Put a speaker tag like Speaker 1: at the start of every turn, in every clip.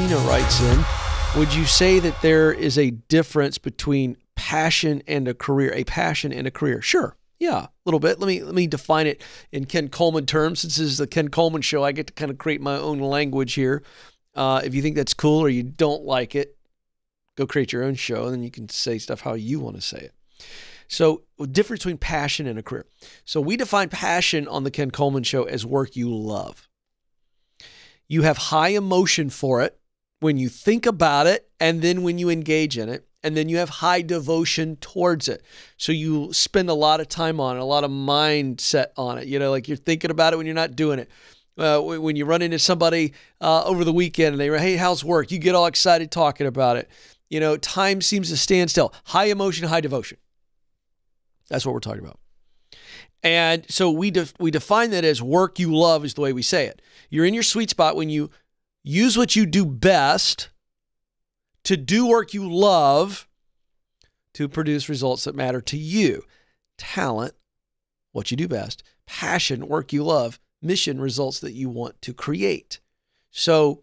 Speaker 1: Tina writes in, would you say that there is a difference between passion and a career? A passion and a career? Sure. Yeah, a little bit. Let me define it in Ken Coleman terms. Since this is the Ken Coleman Show, I get to kind of create my own language here. If you think that's cool or you don't like it, go create your own show, and then you can say stuff how you want to say it. So, the difference between passion and a career. So, we define passion on the Ken Coleman Show as work you love. You have high emotion for it when you think about it and then when you engage in it. And then you have high devotion towards it. So you spend a lot of time on it, a lot of mindset on it. You know, like you're thinking about it when you're not doing it. When you run into somebody over the weekend and they hey, how's work? You get all excited talking about it. You know, time seems to stand still. High emotion, high devotion. That's what we're talking about. And so we define that as work you love is the way we say it. You're in your sweet spot when you use what you do best to do work you love to produce results that matter to you. Talent, what you do best. Passion, work you love. Mission, results that you want to create. So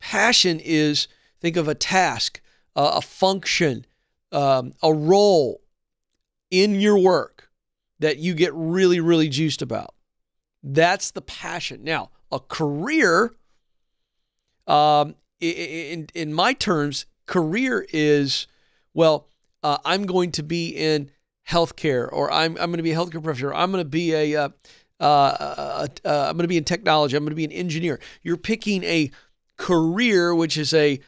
Speaker 1: passion is, think of a task, a function, a role in your work that you get really, really juiced about. That's the passion. Now, a career, in my terms, career is, well, I'm going to be in healthcare, or I'm going to be a healthcare professional. I'm going to be I'm going to be in technology. I'm going to be an engineer. You're picking a career, which is a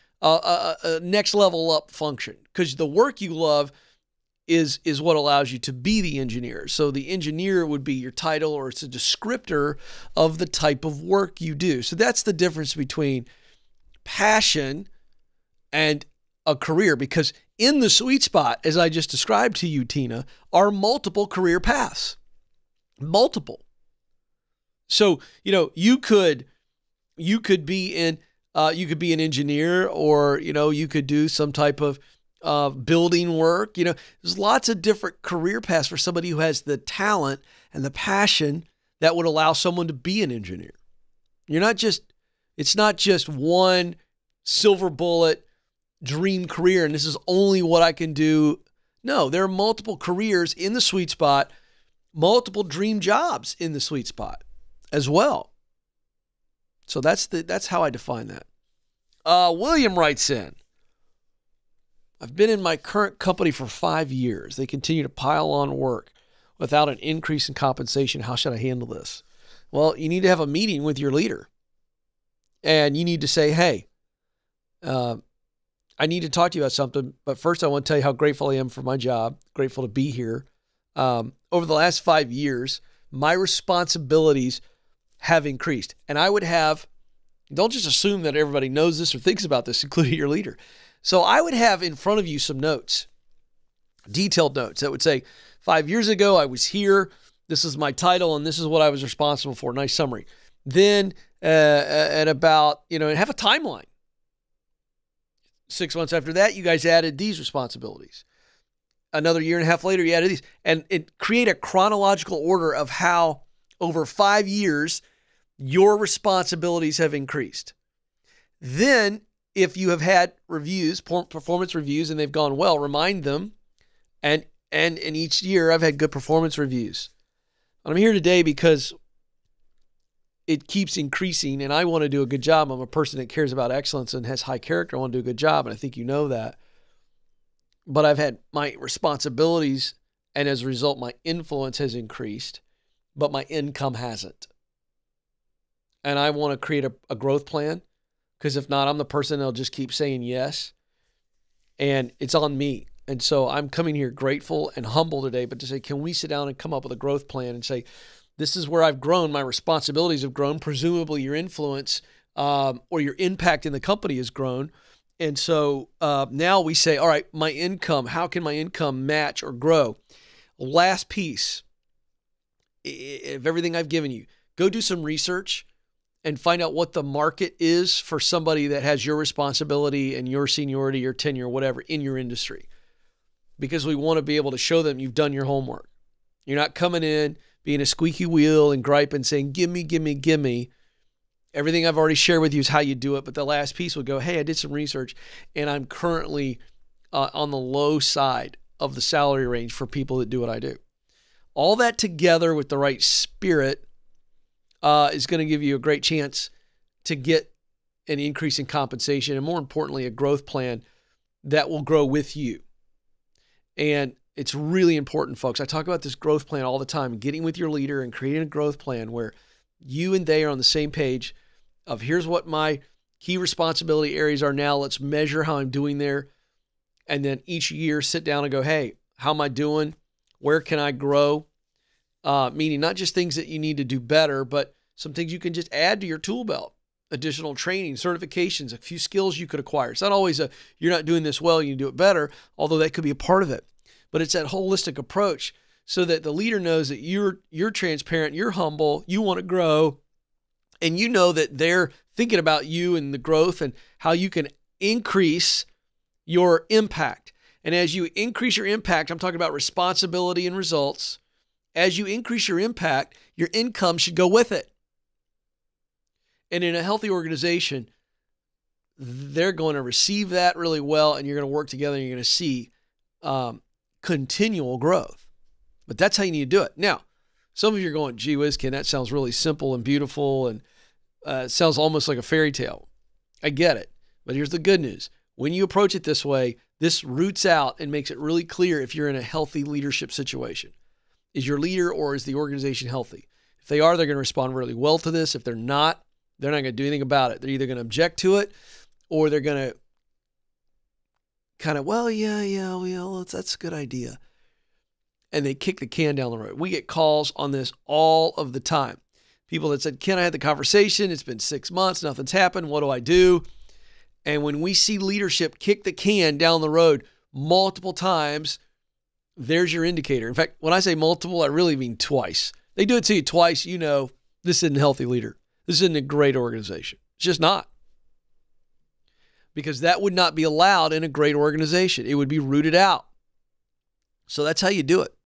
Speaker 1: next level up function, because the work you love is what allows you to be the engineer. So the engineer would be your title, or it's a descriptor of the type of work you do. So that's the difference between passion and a career, because in the sweet spot, as I just described to you, Tina, are multiple career paths. Multiple. So, you know, you could be an engineer, or, you know, you could do some type of building work. You know, there's lots of different career paths for somebody who has the talent and the passion that would allow someone to be an engineer. It's not just one silver bullet dream career, and this is only what I can do. No, there are multiple careers in the sweet spot, multiple dream jobs in the sweet spot as well. So that's how I define that. William writes in, I've been in my current company for 5 years. They continue to pile on work without an increase in compensation. How should I handle this? Well, you need to have a meeting with your leader, and you need to say, hey, I need to talk to you about something, but first I want to tell you how grateful I am for my job, grateful to be here. Over the last 5 years, my responsibilities have increased. And I would have, don't just assume that everybody knows this or thinks about this, including your leader. So I would have in front of you some notes, detailed notes that would say, 5 years ago, I was here. This is my title, and this is what I was responsible for. Nice summary. Then at about, have a timeline. 6 months after that, you guys added these responsibilities. Another year and a half later, you added these. And create a chronological order of how over 5 years, your responsibilities have increased. Then, if you have had reviews, performance reviews, and they've gone well, remind them. And in each year, I've had good performance reviews. I'm here today because it keeps increasing, and I want to do a good job. I'm a person that cares about excellence and has high character. I want to do a good job, and I think you know that. But I've had my responsibilities, and as a result, my influence has increased, but my income hasn't. And I want to create a growth plan, because if not, I'm the person that'll just keep saying yes, and it's on me. And so I'm coming here grateful and humble today, but to say, can we sit down and come up with a growth plan and say, this is where I've grown. My responsibilities have grown. Presumably your influence or your impact in the company has grown. And so now we say, all right, my income, how can my income match or grow? Last piece of everything I've given you, go do some research and find out what the market is for somebody that has your responsibility and your seniority, your tenure, whatever, in your industry. Because we want to be able to show them you've done your homework. You're not coming in being a squeaky wheel and gripe and saying, give me, everything I've already shared with you is how you do it. But the last piece would go, hey, I did some research and I'm currently on the low side of the salary range for people that do what I do. All that together with the right spirit is going to give you a great chance to get an increase in compensation and, more importantly, a growth plan that will grow with you. And it's really important, folks. I talk about this growth plan all the time, getting with your leader and creating a growth plan where you and they are on the same page of here's what my key responsibility areas are now. Let's measure how I'm doing there. And then each year sit down and go, hey, how am I doing? Where can I grow? Meaning not just things that you need to do better, but some things you can just add to your tool belt. Additional training, certifications, a few skills you could acquire. It's not always you're not doing this well, you can do it better, although that could be a part of it. But it's that holistic approach so that the leader knows that you're transparent, you're humble, you want to grow, and you know that they're thinking about you and the growth and how you can increase your impact. And as you increase your impact, I'm talking about responsibility and results. As you increase your impact, your income should go with it. And in a healthy organization, they're going to receive that really well, and you're going to work together, and you're going to see continual growth. But that's how you need to do it. Now, some of you are going, gee whiz, Ken, that sounds really simple and beautiful, and it sounds almost like a fairy tale. I get it. But here's the good news. When you approach it this way, this roots out and makes it really clear if you're in a healthy leadership situation. Is your leader or is the organization healthy? If they are, they're going to respond really well to this. If they're not going to do anything about it. They're either going to object to it or they're going to kind of, well, that's a good idea. And they kick the can down the road. We get calls on this all of the time. People that said, Ken, I had the conversation. It's been 6 months. Nothing's happened. What do I do? And when we see leadership kick the can down the road multiple times, there's your indicator. In fact, when I say multiple, I really mean twice. They do it to you twice, you know, this isn't a healthy leader. This isn't a great organization. It's just not. Because that would not be allowed in a great organization. It would be rooted out. So that's how you do it.